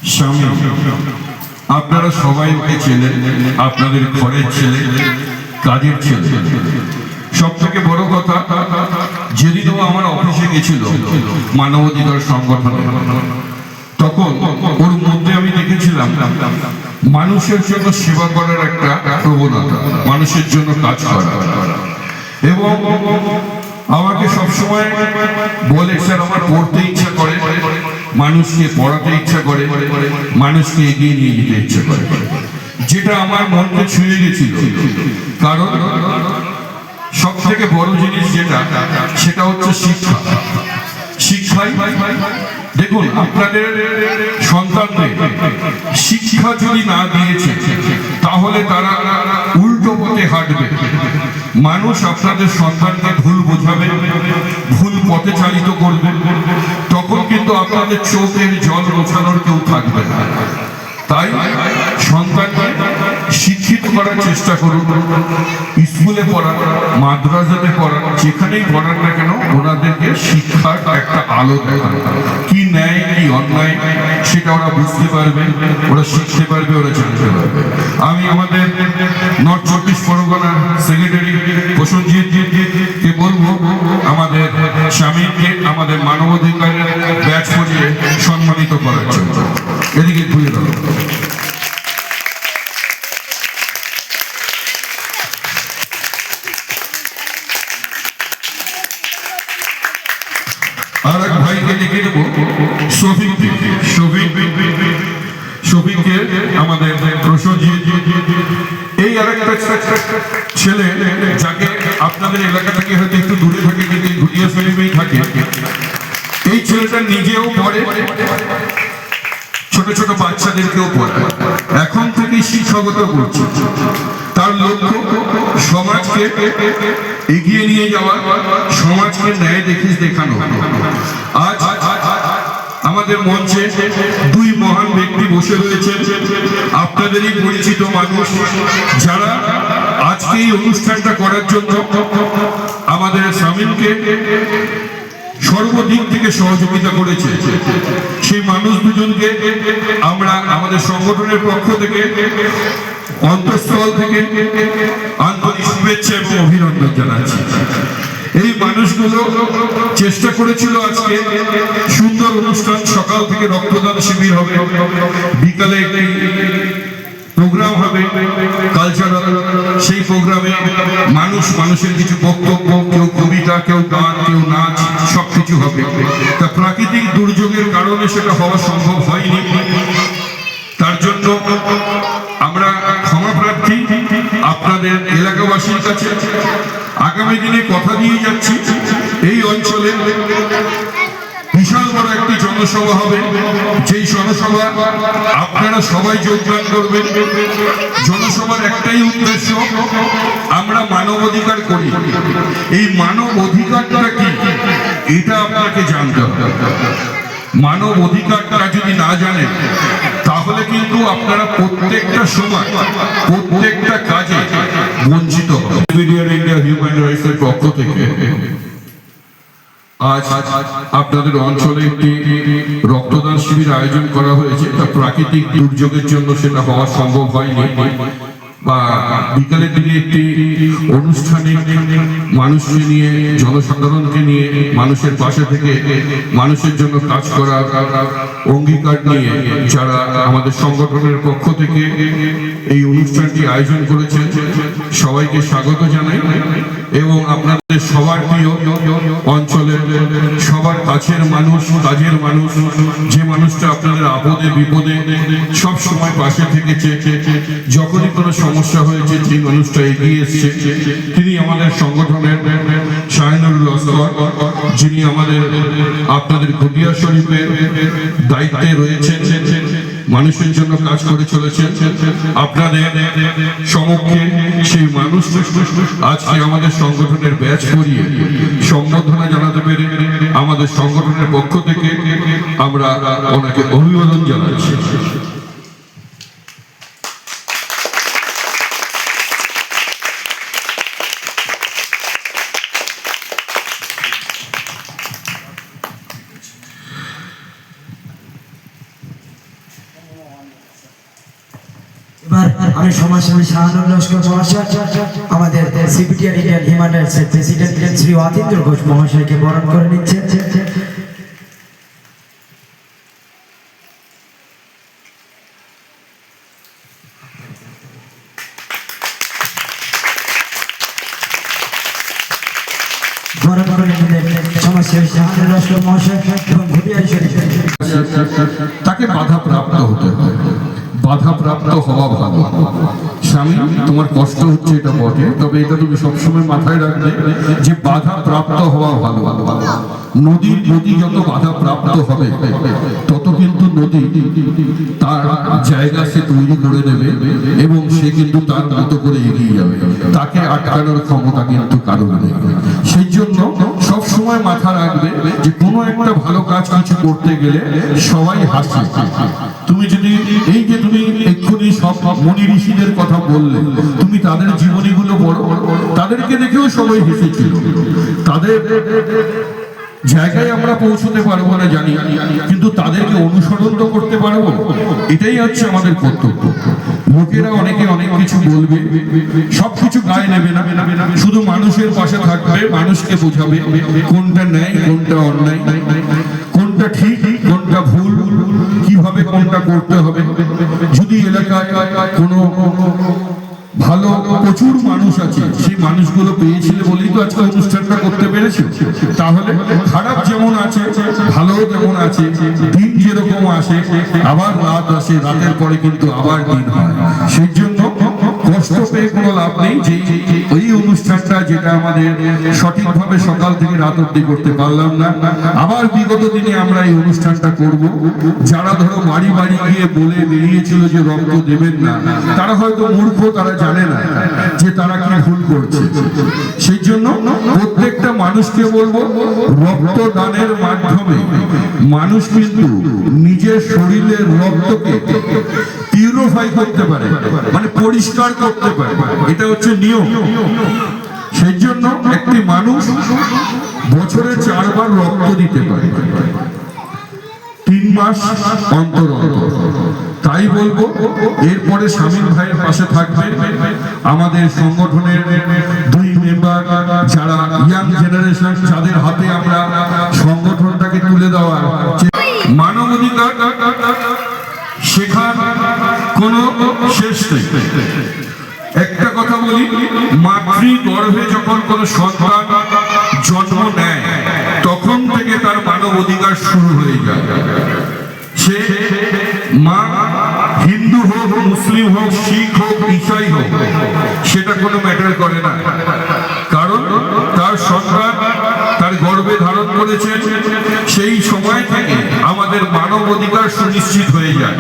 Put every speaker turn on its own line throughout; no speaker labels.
স্বামী, আপনারা সবাই ওকে চেনেন, আপনাদের ঘরের ছেলে, কাজের ছেলে। সব থেকে বড় কথা, যেদিন ও আমার অফিসে গেছিল মানবাধিকার সংগঠনে, তখন ওর মধ্যে আমি দেখেছিলাম মানুষের জন্য সেবা করার একটা প্রবণতা, মানুষের জন্য কাজ করা। এবং আমাকে সবসময় বলে, স্যার আমার পড়তে ইচ্ছা করে, মানুষকে পড়াতে ইচ্ছা করে, মানুষকে এগিয়ে নিয়ে যেতে ইচ্ছা করে, যেটা আমার মনকে ছুঁয়ে গেছিল। কারণ সব থেকে বড় জিনিস যেটা, সেটা হচ্ছে শিক্ষা। শিক্ষাই, দেখুন আপনাদের সন্তানদের শিক্ষা যদি না দিয়েছে, তাহলে তারা উল্টো পথে হাঁটবে। মানুষ আপনাদের সন্তানকে ভুল বোঝাবে, ভুল পথে চালিত করবে, তখন কিন্তু আপনাদের চোখের জল মোছানোর কেউ থাকবে না। তাই সন্তানকে শিক্ষিত করার চেষ্টা করুন। স্কুলে পড়ান, মাদ্রাসাতে পড়ান, যেখানেই পড়ান না কেন, ওনাদেরকে শিক্ষার একটা আলো দেখান। কি ন্যায় কি অন্যায় সেটা ওরা বুঝতে পারবে, ওরা শিখতে পারবে, ওরা জানতে পারবে। আমি আমাদের নর্থ চব্বিশ পরগনা সেক্রেটারি প্রসেনজিৎকে বলবো, আমাদের স্বামীকে আমাদের মানবাধিকারের ব্যাচ পরিয়ে সম্মানিত করার জন্য। এদিকে ঘুরে দাও। আর এক ভাইকে লিখে দেবো, শফিককে আমাদের প্রসেনজিৎ। এই আরেকটা ছেলে, যাকে আপনাদের এলাকা থেকে হয়তো একটু দূরে থাকে, কিন্তু ঘুটিয়া শরীফেই থাকে। এই ছেলেটা নিজেও পড়ে, ছোট ছোট বাচ্চাদেরকেও পড়ায়, এখন থেকেই শিক্ষকতা করছে। তার লক্ষ্য সমাজকে এগিয়ে নিয়ে যাওয়া, সমাজকে ন্যায় দেখানো। আজ আমাদের মঞ্চে দুই মহান ব্যক্তি বসে রয়েছে, আপনাদেরই পরিচিত মানুষ, যারা আজকে এই অনুষ্ঠানটা করার জন্য আমাদের স্বামীকে সর্বদিক থেকে সহযোগিতা করেছে। সেই মানুষ দুজনকে আমরা আমাদের সংগঠনের পক্ষ থেকে অন্তঃস্থল থেকে আন্তরিক শুভেচ্ছা এবং অভিনন্দন জানাচ্ছি। এই মানুষগুলো চেষ্টা করেছিল আজকে সুন্দর অনুষ্ঠান, সকাল থেকে রক্তদান শিবির হবে, বিকালে একটি প্রোগ্রাম হবে কালচারাল। সেই প্রোগ্রামে মানুষের কিছু বক্তব্য, কেউ কবিতা, কেউ গান, কেউ নাচ, সবকিছু হবে। তা প্রাকৃতিক দুর্যোগের কারণে সেটা হওয়া সম্ভব হয়নি। তার জন্য আমরা ক্ষমা প্রার্থী আপনাদের এলাকাবাসীর কাছে। আগামী দিনে কথা দিয়ে যাচ্ছি, এই অঞ্চলে বিশাল বড় একটি জনসভা হবে। যেই জনসভা আপনারা সবাই যোগদান করবেন। জনসভার একটাই উদ্দেশ্য, আমরা মানব অধিকার করি। এই মানব অধিকারটা কি, এটা আপনাকে জানতে হবে। মানব অধিকারটা যদি না জানেন, তাহলে কিন্তু আপনারা প্রত্যেকটা সময়, প্রত্যেকটা কাজে বঞ্চিত হবেন। ইন্ডিয়া হিউম্যান রাইটসের পক্ষ থেকে আজ আপনাদের অঞ্চলে একটি রক্তদান শিবির আয়োজন করা হয়েছে। তা প্রাকৃতিক দুর্যোগের জন্য সেটা হওয়া সম্ভব হয়নি, বা বিকালের দিকে একটি অনুষ্ঠানে মানুষকে নিয়ে, জনসাধারণকে নিয়ে, মানুষের পাশে থেকে মানুষের জন্য কাজ করার অঙ্গীকার নিয়ে যারা আমাদের সংগঠনের পক্ষ থেকে এই অনুষ্ঠানটি আয়োজন করেছেন, সবাইকে স্বাগত জানাই। এবং আপনাদের সবার প্রিয় অঞ্চলের সবার কাছের মানুষ, কাজের মানুষ, যে মানুষটা আপনাদের আপদে বিপদে সব সময় পাশে থেকেছে, যখনই কোনো সমস্যা হয়েছে সেই মানুষটা এগিয়ে এসছে, তিনি আমাদের সংগঠনের শাহিনুর লস্কর, যিনি আমাদের আপনাদের ঘটিয়া শরীফের দায়িত্বে রয়েছেন, মানুষের জন্য কাজ করে চলেছেন। আপনাদের সমক্ষে সেই মানুষ আজকে আমাদের সংগঠনের ব্যাচ করিয়ে সম্বর্ধনা জানাতে পেরে আমাদের সংগঠনের পক্ষ থেকে আমরা ওনাকে অভিবাদন জানাচ্ছি।
আমি সমাজসেবী শাহানুর লস্কর মহাশয় আমাদের CPTR Indian human rights president Shri Atindra Ghosh মহাশয়কে বরণ করে নিচ্ছেন। সমাজসেবী শাহানুর লস্কর মহাশয় এবং ভুটিয়া
তাকে বাধা প্রাপ্ত হতে হয়। বাধা প্রাপ্ত হওয়া ভালো। স্বামী তোমার কষ্ট হচ্ছে এটা বটে, তবে এটা তুমি সবসময় মাথায় রাখবে যে বাধা প্রাপ্ত হওয়া ভালো। নদীর নদী যত বাধা প্রাপ্ত হবে তত কিন্তু নদী তার জায়গা সে তৈরি করে দেবে এবং সে কিন্তু তার মতো করে এগিয়ে যাবে। তাকে আটকানোর ক্ষমতা কিন্তু কারণ নেই। সেই জন্য সব সময় মাথা রাখবে যে কোনো একটা ভালো কাজ কিছু করতে গেলে সবাই হাসে। তুমি যদি এই যে তুমি এক্ষুনি সব মুনি ঋষিদের কথা বললে, তুমি তাদের জীবনীগুলো পড়ো, তাদেরকে দেখেও সবাই হেসেছিল। তাদের জায়গায় আমরা পৌঁছতে পারবো না জানি, কিন্তু তাদেরকে অনুসরণ তো করতে পারবো। এটাই হচ্ছে আমাদের কর্তব্য। লোকেরা অনেকে অনেক কিছু বলবে, সবকিছু গায়ে নেবে না, শুধু মানুষের পাশে থাকবে, মানুষকে বোঝাবে কোনটা ন্যায় কোনটা অন্যায়, কোনটা ঠিক কোনটা ভুল, কিভাবে কোনটা করতে হবে। যদি এলাকায় কোনো ভালো প্রচুর মানুষ আছে, সেই মানুষগুলো পেয়েছিলে বলেই তো আজকে অনুষ্ঠানটা করতে পেরেছে। তাহলে খারাপ যেমন আছে ভালো যেমন আছে, দিন যেরকম আসে আবার রাত আসে, রাতের পরে কিন্তু আবার দিন হয়। সেই জন্য কষ্ট পেয়ে কোনো লাভ নেই। যে ওই অনুষ্ঠানটা যেটা আমাদের সঠিকভাবে সকাল থেকে রাত অবধি করতে পারলাম না, আবার বিগত দিনে আমরা এই অনুষ্ঠানটা করব। যারা ধরো বাড়ি বাড়ি গিয়ে বলে বেরিয়েছিল যে রক্ত দেবেন না, তারা হয়তো মূর্খ, তারা জানে না যে তারা কি ভুল করছে। সেই জন্য প্রত্যেকটা মানুষকে বলবো, রক্ত দানের মাধ্যমে মানুষ কিন্তু নিজের শরীরের রক্তকে পিউরিফাই করতে পারে, মানে পরিষ্কার করতে পারে। এটা হচ্ছে নিয়ম। সেই জন্য একটি মানুষ বছরে 4 বার রক্ত দিতে পারে, 3 মাস অন্তর অন্তর। তাই বলবো এরপরে শামীম ভাইয়ের পাশে থাকবে আমাদের সংগঠনের 2 মেম্বার, যারা ইয়াং জেনারেশন, যাদের হাতে আমরা সংগঠনটাকে তুলে দেওয়ার মানবাধিকার শেখার কোনো শেষ নেই। একটা কথা বলি, মাতৃ গর্ভে যখন কোনো সন্তান জন্ম নেয় তখন থেকে তার মানব অধিকার শুরু হয়ে যায়। সে মা হিন্দু হোক, মুসলিম হোক, শিখ হোক, ঈসাই হোক, সেটা কোনো ম্যাটার করে না। কারণ তার সন্তান তার গর্ভে ধারণ করেছে, সেই সময় থেকে আমাদের মানব অধিকার সুনিশ্চিত হয়ে যায়।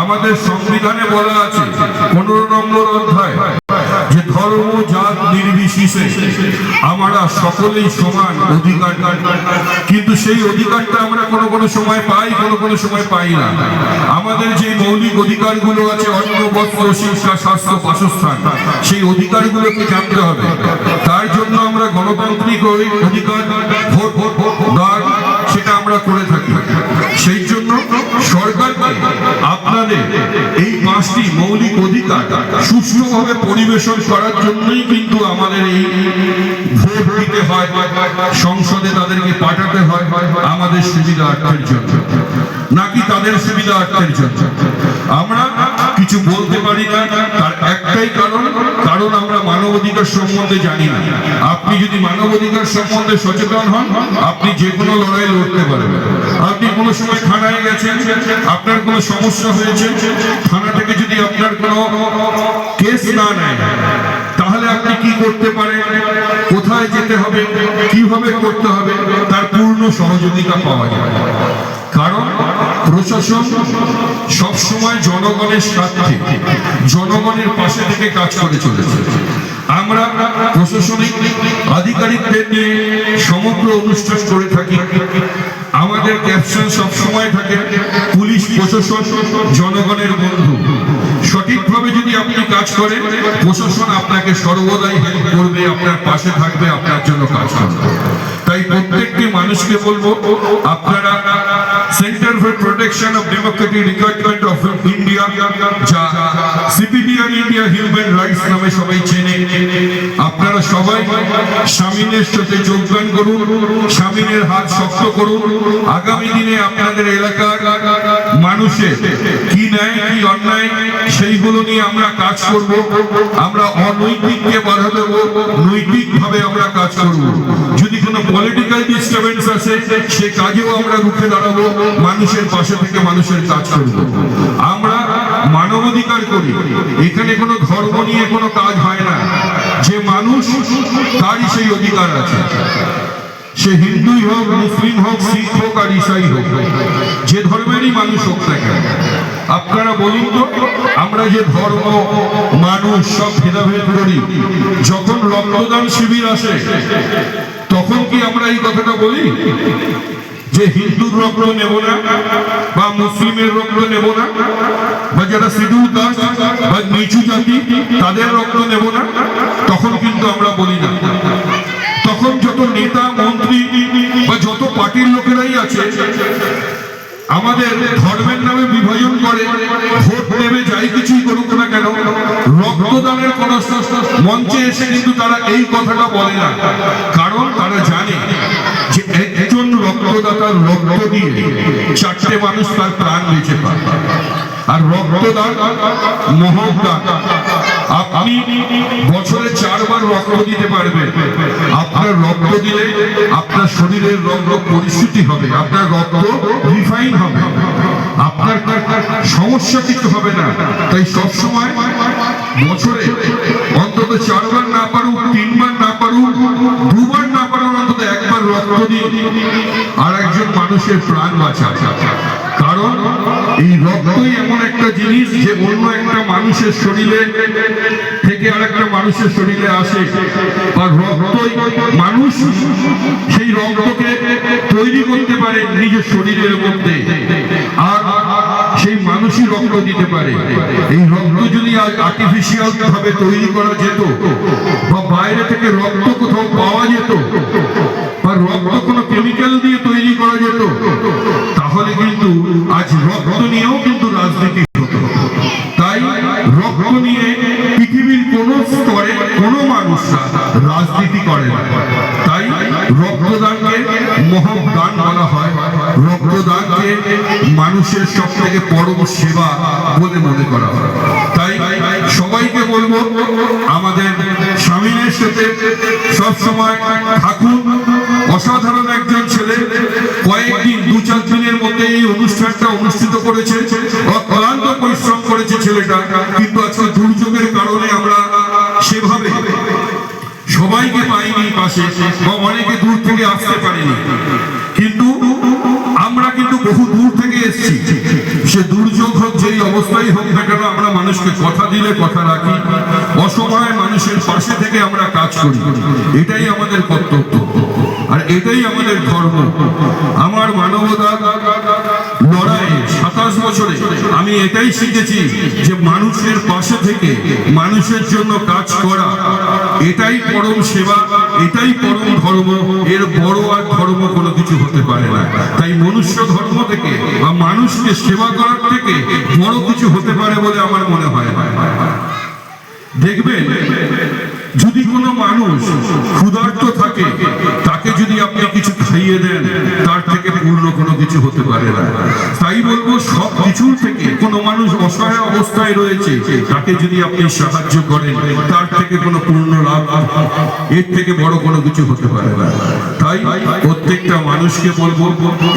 আমাদের সংবিধানে বলা আছে 15 নম্বর অধ্যায় যে ধর্ম জাত নির্বিশেষে আমরা সকলেই সমান অধিকার। কিন্তু সেই অধিকারটা আমরা কোনো সময় পাই, কোনো সময় পাই না। আমাদের যে মৌলিক অধিকারগুলো আছে, অন্ন বস্ত্র শিক্ষা স্বাস্থ্য বাসস্থান, সেই অধিকারগুলোকে জানতে হবে। তার জন্য আমরা গণতান্ত্রিক অধিকার ভোট দান সেটা আমরা করে থাকি। সেই জন্য সরকারকে আপনাদের এই 5টি মৌলিক অধিকার সুষ্ঠুভাবে পরিবেশন করার জন্যই কিন্তু আমাদের এই ভোট দিতে হয়, সংসদে তাদেরকে পাঠাতে হয় আমাদের সুবিধার্থের জন্য, নাকি তাদের সুবিধার্থের জন্য। আমরা কিছু বলতে পারি না, তার একটাই কারণ আমরা মানবাধিকার সম্বন্ধে জানি না। আপনি যদি মানবাধিকার সম্বন্ধে সচেতন হন, আপনি যে কোনো লড়াই লড়তে পারবেন। আপনি কোনো সময় থানায় গেছেন, আপনার কোনো সমস্যা হয়েছে, থানা থেকে যদি আপনার কোনো কেস না নেয়, তাহলে আপনি কি করতে পারেন, কোথায় যেতে হবে, কিভাবে করতে হবে, তার পূর্ণ সহযোগিতা পাওয়া যায়। কারণ প্রশাসন সবসময় জনগণের স্বার্থে, জনগণের পাশে থেকে কাজ করে চলেছে। আমরা প্রশাসনিক আধিকারিকদের নিয়ে সমগ্র অনুষ্ঠান করে থাকি। আমাদের ক্যাপশন সবসময় থাকে পুলিশ প্রশাসন জনগণের বন্ধু। সঠিকভাবে যদি আপনি কাজ করেন, প্রশাসন আপনাকে সর্বদাই হেল্প করবে, আপনার পাশে থাকবে, আপনার জন্য কাজ করবে। তাই প্রত্যেকটি মানুষকে বলবো, আপনারা centre for protection of Democratic requirement of India, যা সিপিডিআর ইন্ডিয়া হিউম্যান রাইটস নামে সবাই চেনে। আপনারা সবাই শামিনের সাথে যোগদান করুন, শামিনের হাত শক্ত করুন। আগামী দিনে আপনাদের এলাকার মানুষের কি ন্যায় কি অন্যায় সেইগুলো নিয়ে আমরা কাজ করব। আমরা অনৈতিককে বাধা দেব, নৈতিকভাবে আমরা কাজ করব। যদি কোনো পলিটিক্যাল ডিস্টারবেন্স আছে সে কাজেও আমরা রুখে দাঁড়াবো, মানুষের পাশে থেকে মানুষের কাজ করব। আমরা মানবাধিকার করি, এখানে কোনো ধর্ম নিয়ে কোনো কাজ হয় না। যে মানুষ তারই সেই অধিকার আছে, সে হিন্দুই হোক, মুসলিম হোক, শিখ হোক আর ঈসাই হোক, যে ধর্মেরই মানুষ হোক না কেন। আপনারা বলুন তো, আমরা যে ধর্ম মানুষ সব ভেদাভেদ করি, যখন রক্তদান শিবির আসে তখন কি আমরা এই কথাটা বলি যে হিন্দুর রক্ত নেব না বা মুসলিমের রক্ত নেব না, বা যারা শিডিউল কাস্ট বা নিচু জাতি তাদের রক্ত নেব না? তখন কিন্তু আমরা বলি না। তখন যত নেতা মন্ত্রী বা যত পার্টির লোকেরাই আছে আমাদের ধর্মের নামে বিভাজন করে, ভোট নেবে যাই কিছুই করুক না কেন, রক্তদানের কোন মঞ্চে এসে কিন্তু তারা এই কথাটা বলে না। কারণ তারা জানে যে একজন রক্তদাতার রক্ত দিয়ে 4টে মানুষ তার প্রাণ বেঁচে পায়। আর রক্তদান মহৎদান। আপনি বছরে 4 বার রক্ত দিতে পারবেন। আপনার রক্ত দিলে আপনার শরীরের রক্ত পরিশুদ্ধি হবে, আপনার রক্ত রিফাইন হবে, আপনার সমস্যা কিছু হবে না। তাই সবসময় বছরে অন্তত 4 বার না পারুক, 3 বার না পারুক, 2 বার না পারুক, অন্তত 1 বার রক্ত দিয়ে আর একজন মানুষের প্রাণ বাঁচায়। কারণ এই রক্তই এমন একটা জিনিস যে অন্য একটা মানুষের শরীরে থেকে আর একটা মানুষের শরীরে আসে, আর রক্তই মানুষ সেই রক্তকে তৈরি করতে পারে নিজের শরীরের মধ্যে, আর সেই মানুষই রক্ত দিতে পারে। এই রক্ত যদি আর্টিফিশিয়াল ভাবে তৈরি করা যেত বা বাইরে থেকে রক্ত কোথাও পাওয়া যেত বা রক্ত কোনো কেমিক্যাল দিয়ে তৈরি করা যেত, তাহলে কিন্তু আজ রক্ত নিয়েও কিন্তু রাজনীতি হতো। তাই রক্ত নিয়ে পৃথিবীর কোন স্তরে কোন মানুষরা রাজনীতি করে না। তাই রক্তদানকে মহৎ দান বলা হয়, রক্তদানকে মানুষের সব থেকে পরম সেবা বলে মনে করা হয়। তাই সবাইকে বলবো আমাদের স্বামীর সাথে সবসময় থাকুন। অসাধারণ একজন ছেলে, কয়েকদিন 2-4 দিনের মধ্যে এই অনুষ্ঠানটা অনুষ্ঠিত করেছে, অক্লান্ত পরিশ্রম করেছে ছেলেটা। কিন্তু আজকে দুর্যোগের কারণে আমরা সেভাবে সবাইকে পাইনি পাশে, বা অনেকে দূর থেকে আসতে পারেনি। কিন্তু আমরা কিন্তু বহু দূর থেকে এসেছি। সে দুর্যোগ হোক, যেই অবস্থায় হোক না কেন, আমরা মানুষকে কথা দিলে কথা রাখি, অসময়ে মানুষের পাশে থেকে আমরা কাজ করি। এটাই আমাদের কর্তব্য আর এটাই আমাদের ধর্ম। আমার মানবতা লড়াইয়ে 27 বছরে আমি এটাই শিখেছি যে মানুষের পাশে থেকে মানুষের জন্য কাজ করা এটাই পরম সেবা, এটাই পরম ধর্ম। এর বড় আর ধর্ম কোনো কিছু হতে পারে না। তাই মনুষ্য ধর্ম থেকে বা মানুষকে সেবা করার থেকে বড় কিছু হতে পারে বলে আমার মনে হয়। দেখবেন যদি কোনো মানুষ ক্ষুধার্ত থাকে, তাকে যদি আপনি কিছু খাইয়ে দেন, তার থেকে পূর্ণ কোনো কিছু হতে পারে না। তাই বলবো সব কিছুর থেকে কোনো মানুষ অসহায় অবস্থায় রয়েছে, তাকে যদি আপনি সাহায্য করেন, তার থেকে কোনো পূর্ণ লাভ, এর থেকে বড় কোনো কিছু হতে পারে না। তাই প্রত্যেকটা মানুষকে বলবো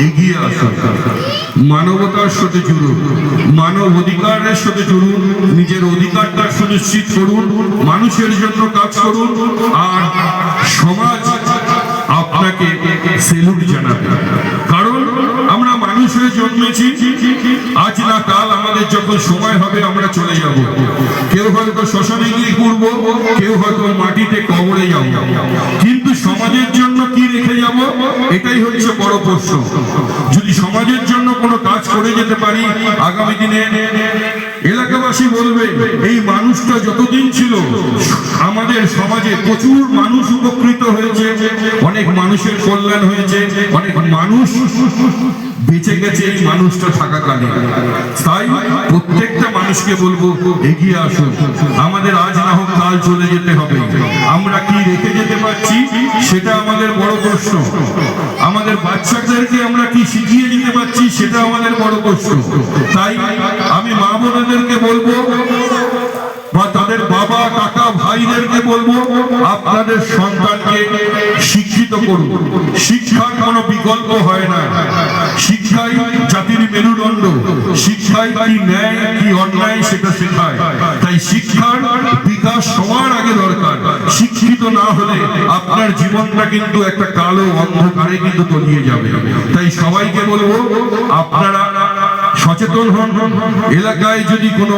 এগিয়ে আসুন, মানবতার সাথে জুড়ুন, মানব অধিকারের সাথে জুড়ুন, নিজের অধিকারটা সুনিশ্চিত করুন, মানুষের জন্য কাজ করুন, আর সমাজ আপনাকে সেলুট জানাবে। কারণ আমরা মানুষ হয়ে জন্মেছি, আজ না কাল আমাদের যখন সময় হবে আমরা চলে যাব। কেউ হয়তো শ্মশানে গিয়ে করবো, কেউ হয়তো মাটিতে কবরে যাব, কিন্তু সমাজের জন্য কি রেখে যাব এটাই হচ্ছে বড় প্রশ্ন। যদি সমাজের জন্য কোনো কাজ করে যেতে পারি, আগামী দিনে এলাকাবাসী সমাজবাসী বলবে এই মানুষটা যতদিন ছিল আমাদের সমাজে প্রচুর মানুষ উপকৃত হয়েছে, অনেক মানুষের কল্যাণ হয়েছে, অনেক মানুষ বেঁচে গেছে এই মানুষটা থাকাকালীন। তাই প্রত্যেকটা মানুষকে বলবো এগিয়ে আসুন। আমাদের আজ না হোক কাল চলে যেতে হবে, আমরা কি রেখে যেতে পারছি সেটা আমাদের বড় প্রশ্ন। আমাদের বাচ্চাদেরকে আমরা কি শিখিয়ে দিতে পারছি সেটা আমাদের বড় প্রশ্ন। তাই আমি মা বোনেদেরকে বলবো বা তাদের বাবা কাকা ভাইদেরকে বলবো আপনাদের সন্তানকে শিক্ষিত করুন। শিক্ষার কোনো বিকল্প হয় না, শিক্ষাই জাতির মেরুদণ্ড, শিক্ষাই কি ন্যায় কি অন্যায় সেটা শেখায়। তাই শিক্ষার বিকাশ সবার আগে দরকার। শিক্ষিত না হলে আপনার জীবনটা কিন্তু একটা কালো অন্ধকারে কিন্তু তলিয়ে যাবে। তাই সবাইকে বলবো আপনারা সচেতন হন। এলাকায় যদি কোনো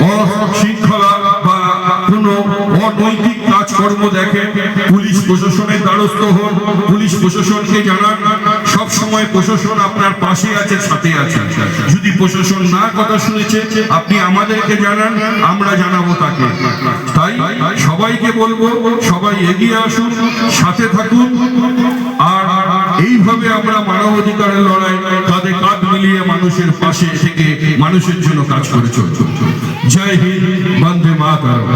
অশৃঙ্খলা বা কোনো অনৈতিক কাজকর্ম দেখেন পুলিশ প্রশাসনের দ্বারস্থ হন, পুলিশ প্রশাসনকে জানান। সব সময় প্রশাসন আপনার পাশে আছে, সাথে আছে। যদি প্রশাসন না কথা শুনেছে আপনি আমাদেরকে জানান, আমরা জানাবো তাকে। তাই সবাইকে বলবো সবাই এগিয়ে আসুন, সাথে থাকুন। আর এইভাবে আমরা মানবাধিকারের লড়াই কাঁধে কাঁধ মিলিয়ে মানুষের পাশে থেকে মানুষের জন্য কাজ করে চলছে। জয় হিন্দ, বন্দে মাতরম।